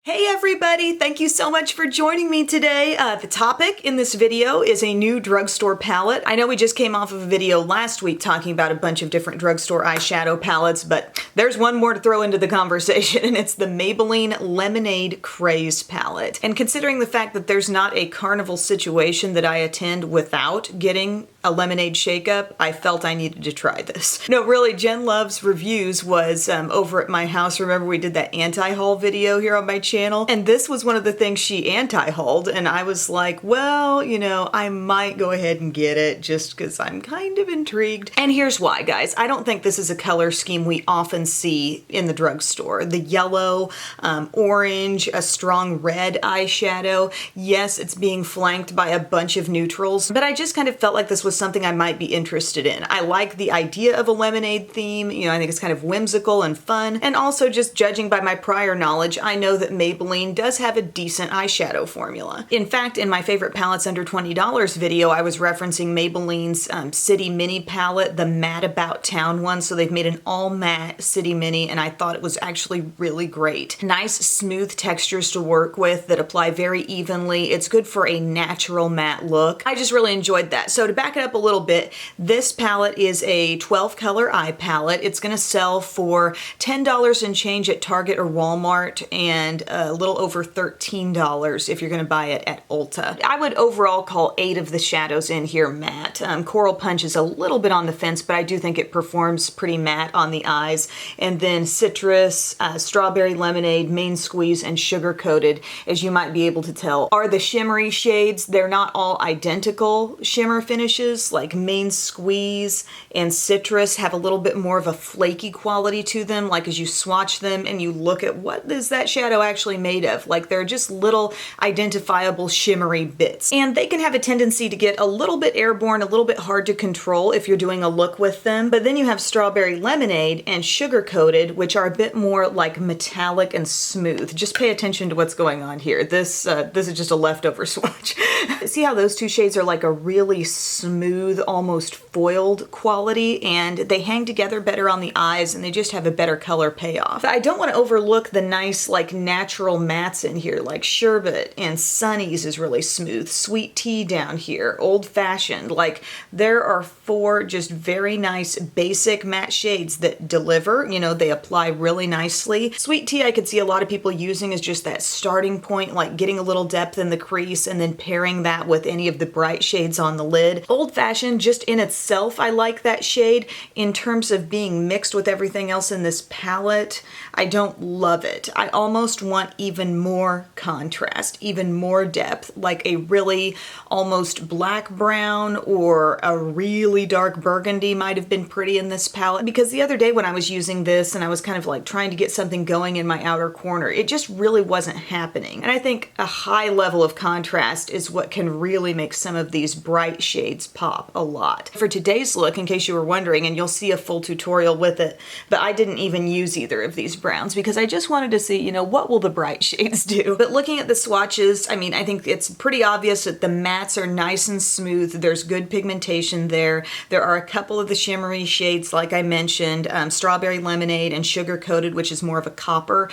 Hey everybody, thank you so much for joining me today. The topic in this video is a new drugstore palette. I know we just came off of a video last week talking about a bunch of different drugstore eyeshadow palettes, but there's one more to throw into the conversation, and it's the Maybelline Lemonade Craze palette. And considering the fact that there's not a carnival situation that I attend without getting a lemonade shakeup, I felt I needed to try this. No, really, Jen Love's reviews was over at my house. Remember we did that anti-haul video here on my channel? And this was one of the things she anti-hauled, and I was like, well, you know, I might go ahead and get it just because I'm kind of intrigued. And here's why, guys. I don't think this is a color scheme we often see in the drugstore. The yellow, orange, a strong red eyeshadow. Yes, it's being flanked by a bunch of neutrals, but I just kind of felt like this was something I might be interested in. I like the idea of a lemonade theme. You know, I think it's kind of whimsical and fun. And also, just judging by my prior knowledge, I know that Maybelline does have a decent eyeshadow formula. In fact, in my favorite palettes under $20 video, I was referencing Maybelline's City Mini palette, the Matte About Town one. So they've made an all matte City Mini, and I thought it was actually really great. Nice, smooth textures to work with that apply very evenly. It's good for a natural matte look. I just really enjoyed that. So to back it up a little bit, this palette is a 12 color eye palette. It's gonna sell for $10 and change at Target or Walmart, and a little over $13 if you're gonna buy it at Ulta. I would overall call 8 of the shadows in here matte. Coral Punch is a little bit on the fence, but I do think it performs pretty matte on the eyes. And then Citrus, Strawberry Lemonade, Main Squeeze, and Sugar Coated, as you might be able to tell, are the shimmery shades. They're not all identical shimmer finishes. Like Main Squeeze and Citrus have a little bit more of a flaky quality to them. Like as you swatch them and you look at what is that shadow actually made of, like they're just little identifiable shimmery bits. And they can have a tendency to get a little bit airborne, a little bit hard to control if you're doing a look with them. But then you have Strawberry Lemonade and Sugar Coated, which are a bit more like metallic and smooth. Just pay attention to what's going on here. This is just a leftover swatch. See how those two shades are like a really smooth, almost foiled quality, and they hang together better on the eyes, and they just have a better color payoff. I don't want to overlook the nice like natural mattes in here, like Sherbet and Sunny's is really smooth. Sweet Tea down here, Old Fashioned. Like there are 4 just very nice basic matte shades that deliver, you know, they apply really nicely. Sweet Tea I could see a lot of people using as just that starting point, like getting a little depth in the crease and then pairing that with any of the bright shades on the lid. Old Fashioned, just in itself, I like that shade. In terms of being mixed with everything else in this palette, I don't love it. I almost want even more contrast, even more depth, like a really almost black brown or a really dark burgundy might have been pretty in this palette. Because the other day when I was using this and I was kind of like trying to get something going in my outer corner, it just really wasn't happening. And I think a high level of contrast is what can really make some of these bright shades pop a lot. For today's look, in case you were wondering, and you'll see a full tutorial with it, but I didn't even use either of these browns because I just wanted to see, you know, what will the bright shades do? But looking at the swatches, I mean, I think it's pretty obvious that the mattes are nice and smooth. There's good pigmentation there. There are a couple of the shimmery shades, like I mentioned, Strawberry Lemonade and Sugar Coated, which is more of a copper.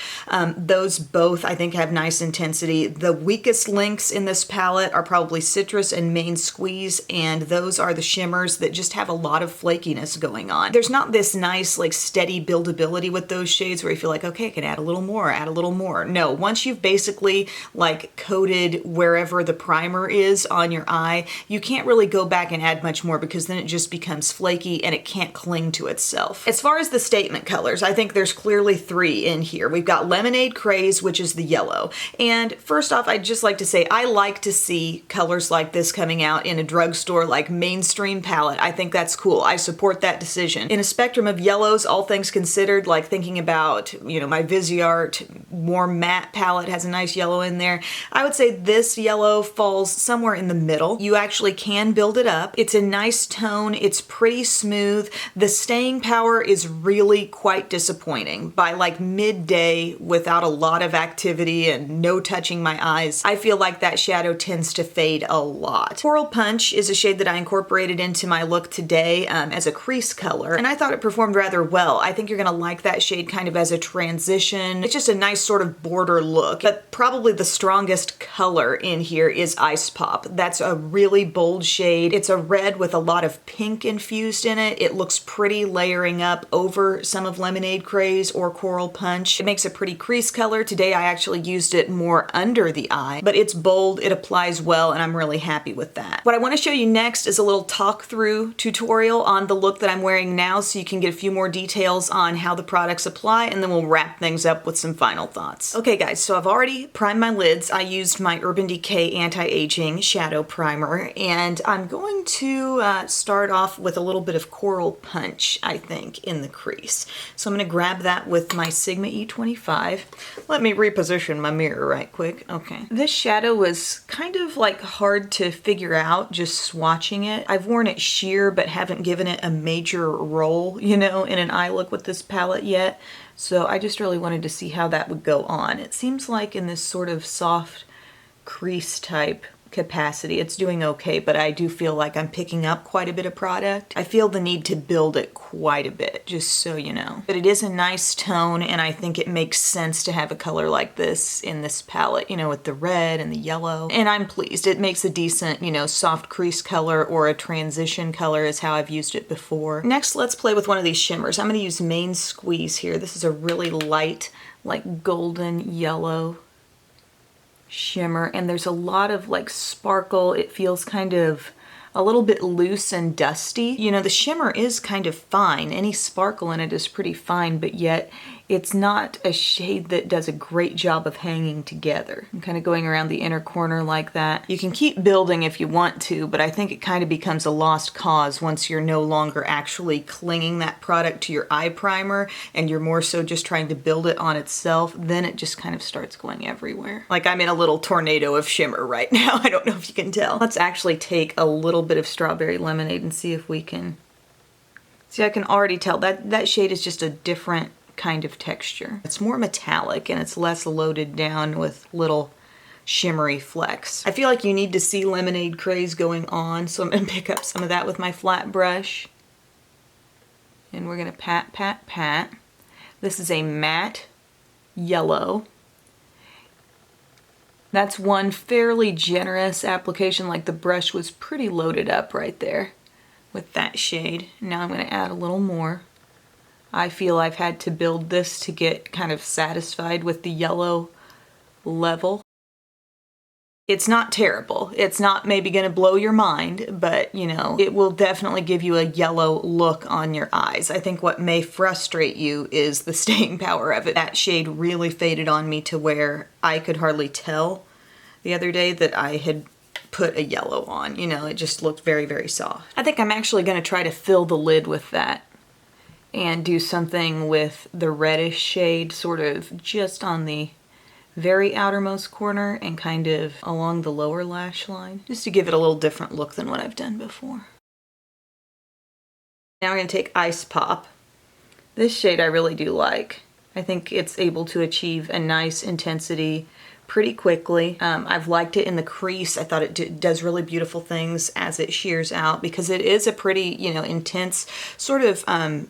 Those both, I think, have nice intensity. The weakest links in this palette are probably Citrus and Main Squeeze, and those are the shimmers that just have a lot of flakiness going on. There's not this nice, like, steady buildability with those shades where you feel like, okay, I can add a little more, add a little more. No, once you've basically, like, coated wherever the primer is on your eye, you can't really go back and add much more because then it just becomes flaky and it can't cling to itself. As far as the statement colors, I think there's clearly 3 in here. We've got Lemonade Craze, which is the yellow. And first off, I'd just like to say I like to see colors like this coming out in a drugstore, like mainstream palette. I think that's cool. I support that decision. In a spectrum of yellows, all things considered, like thinking about, you know, my Viseart warm matte palette has a nice yellow in there. I would say this yellow falls somewhere in the middle. You actually can build it up. It's a nice tone. It's pretty smooth. The staying power is really quite disappointing. By like midday, without a lot of activity and no touching my eyes, I feel like that shadow tends to fade a lot. Coral Punch is a shade that that I incorporated into my look today as a crease color, and I thought it performed rather well. I think you're gonna like that shade kind of as a transition. It's just a nice sort of border look, but probably the strongest color in here is Ice Pop. That's a really bold shade. It's a red with a lot of pink infused in it. It looks pretty layering up over some of Lemonade Craze or Coral Punch. It makes a pretty crease color. Today I actually used it more under the eye, but it's bold, it applies well, and I'm really happy with that. What I want to show you next is a little talk through tutorial on the look that I'm wearing now, so you can get a few more details on how the products apply, and then we'll wrap things up with some final thoughts. Okay guys, so I've already primed my lids. I used my Urban Decay Anti-Aging Shadow Primer, and I'm going to start off with a little bit of Coral Punch, I think, in the crease. So I'm going to grab that with my Sigma E25. Let me reposition my mirror right quick. Okay. This shadow was kind of like hard to figure out just swatching it. I've worn it sheer but haven't given it a major roll, you know, in an eye look with this palette yet. So I just really wanted to see how that would go on. It seems like in this sort of soft crease type capacity, it's doing okay, but I do feel like I'm picking up quite a bit of product. I feel the need to build it quite a bit, just so you know. But it is a nice tone, and I think it makes sense to have a color like this in this palette, you know, with the red and the yellow. And I'm pleased. It makes a decent, you know, soft crease color or a transition color is how I've used it before. Next, let's play with one of these shimmers. I'm going to use Main Squeeze here. This is a really light, like golden yellow shimmer, and there's a lot of like sparkle. It feels kind of a little bit loose and dusty. You know, the shimmer is kind of fine. Any sparkle in it is pretty fine, but yet it's not a shade that does a great job of hanging together. I'm kind of going around the inner corner like that. You can keep building if you want to, but I think it kind of becomes a lost cause once you're no longer actually clinging that product to your eye primer and you're more so just trying to build it on itself. Then it just kind of starts going everywhere. Like I'm in a little tornado of shimmer right now. I don't know if you can tell. Let's actually take a little bit of Strawberry Lemonade and see if we can... See, I can already tell that shade is just a different kind of texture. It's more metallic and it's less loaded down with little shimmery flecks. I feel like you need to see Lemonade Craze going on, so I'm gonna pick up some of that with my flat brush. And we're gonna pat, pat, pat. This is a matte yellow. That's one fairly generous application, like the brush was pretty loaded up right there with that shade. Now I'm gonna add a little more. I feel I've had to build this to get kind of satisfied with the yellow level. It's not terrible. It's not maybe gonna blow your mind, but you know, it will definitely give you a yellow look on your eyes. I think what may frustrate you is the staying power of it. That shade really faded on me to where I could hardly tell the other day that I had put a yellow on. You know, it just looked very, very soft. I think I'm actually gonna try to fill the lid with that and do something with the reddish shade sort of just on the very outermost corner and kind of along the lower lash line, just to give it a little different look than what I've done before. Now I'm going to take Ice Pop. This shade I really do like. I think it's able to achieve a nice intensity pretty quickly. I've liked it in the crease. I thought it does really beautiful things as it shears out because it is a pretty, you know, intense sort of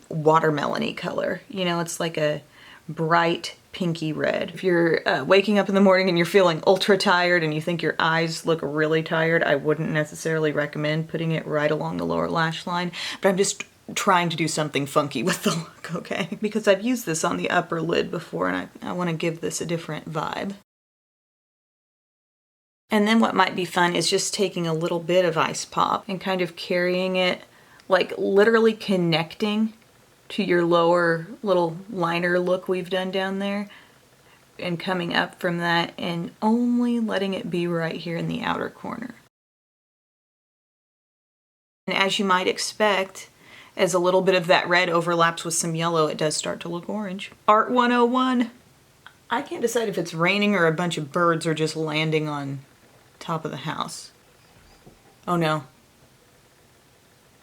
watermelon-y color. You know, it's like a bright pinky red. If you're waking up in the morning and you're feeling ultra tired and you think your eyes look really tired, I wouldn't necessarily recommend putting it right along the lower lash line, but I'm just trying to do something funky with the look, okay? Because I've used this on the upper lid before and I want to give this a different vibe. And then what might be fun is just taking a little bit of Ice Pop and kind of carrying it, like literally connecting to your lower little liner look we've done down there and coming up from that and only letting it be right here in the outer corner. And as you might expect, as a little bit of that red overlaps with some yellow, it does start to look orange. Art 101. I can't decide if it's raining or a bunch of birds are just landing on top of the house. Oh no.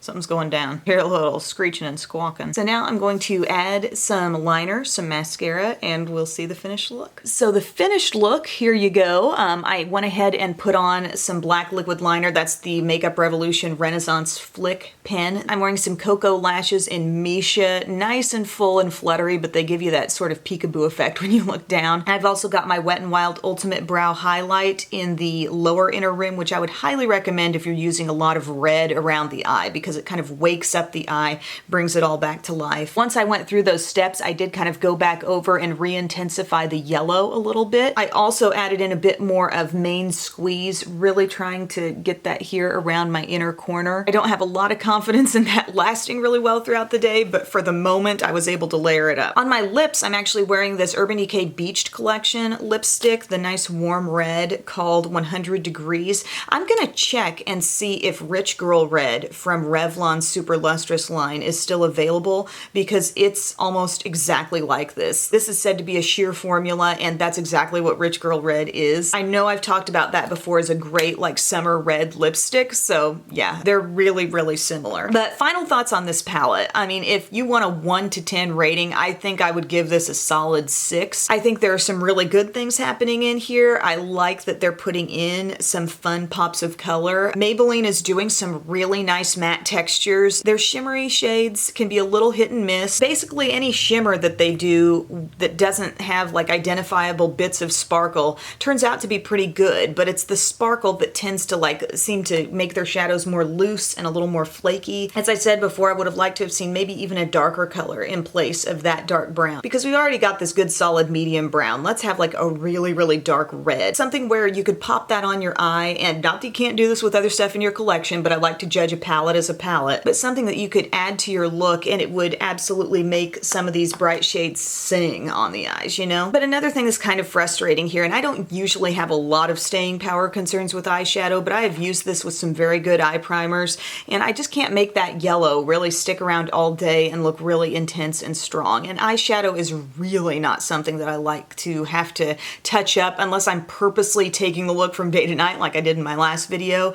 Something's going down. Hear a little screeching and squawking. So now I'm going to add some liner, some mascara, and we'll see the finished look. So the finished look, here you go. I went ahead and put on some black liquid liner. That's the Makeup Revolution Renaissance Flick pen. I'm wearing some Koko lashes in Misha. Nice and full and fluttery, but they give you that sort of peekaboo effect when you look down. I've also got my Wet n Wild Ultimate Brow Highlight in the lower inner rim, which I would highly recommend if you're using a lot of red around the eye, because it kind of wakes up the eye, brings it all back to life. Once I went through those steps, I did kind of go back over and re-intensify the yellow a little bit. I also added in a bit more of Main Squeeze, really trying to get that here around my inner corner. I don't have a lot of confidence in that lasting really well throughout the day, but for the moment, I was able to layer it up. On my lips, I'm actually wearing this Urban Decay Beached Collection lipstick, the nice warm red called 100 Degrees. I'm gonna check and see if Rich Girl Red from Revlon's Super Lustrous line is still available, because it's almost exactly like this. This is said to be a sheer formula, and that's exactly what Rich Girl Red is. I know I've talked about that before as a great like summer red lipstick, so yeah, they're really, really similar. But final thoughts on this palette. I mean, if you want a 1 to 10 rating, I think I would give this a solid 6. I think there are some really good things happening in here. I like that they're putting in some fun pops of color. Maybelline is doing some really nice matte textures. Their shimmery shades can be a little hit and miss. Basically, any shimmer that they do that doesn't have like identifiable bits of sparkle turns out to be pretty good, but it's the sparkle that tends to like seem to make their shadows more loose and a little more flaky. As I said before, I would have liked to have seen maybe even a darker color in place of that dark brown, because we already got this good solid medium brown. Let's have like a really, really dark red. Something where you could pop that on your eye, and not that you can't do this with other stuff in your collection, but I like to judge a palette as a palette, but something that you could add to your look and it would absolutely make some of these bright shades sing on the eyes, you know? But another thing that's kind of frustrating here, and I don't usually have a lot of staying power concerns with eyeshadow, but I have used this with some very good eye primers, and I just can't make that yellow really stick around all day and look really intense and strong. And eyeshadow is really not something that I like to have to touch up unless I'm purposely taking the look from day to night like I did in my last video,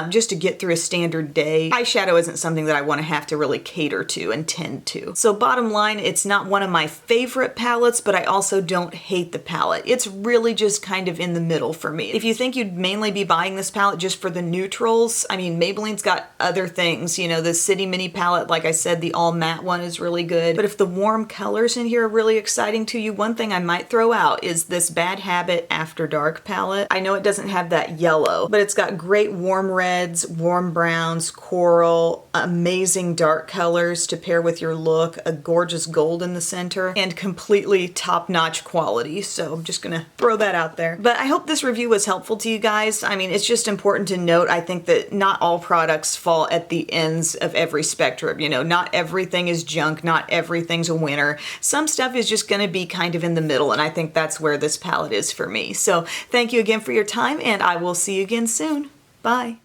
just to get through a standard day. Eyeshadow isn't something that I want to have to really cater to and tend to. So bottom line, it's not one of my favorite palettes, but I also don't hate the palette. It's really just kind of in the middle for me. If you think you'd mainly be buying this palette just for the neutrals, I mean, Maybelline's got other things. You know, the City Mini palette, like I said, the all matte one is really good. But if the warm colors in here are really exciting to you, one thing I might throw out is this Bad Habit After Dark palette. I know it doesn't have that yellow, but it's got great warm reds, warm browns, coral, amazing dark colors to pair with your look, a gorgeous gold in the center, and completely top-notch quality. So I'm just gonna throw that out there. But I hope this review was helpful to you guys. I mean, it's just important to note, I think that not all products fall at the ends of every spectrum. You know, not everything is junk, not everything's a winner. Some stuff is just gonna be kind of in the middle, and I think that's where this palette is for me. So thank you again for your time, and I will see you again soon. Bye.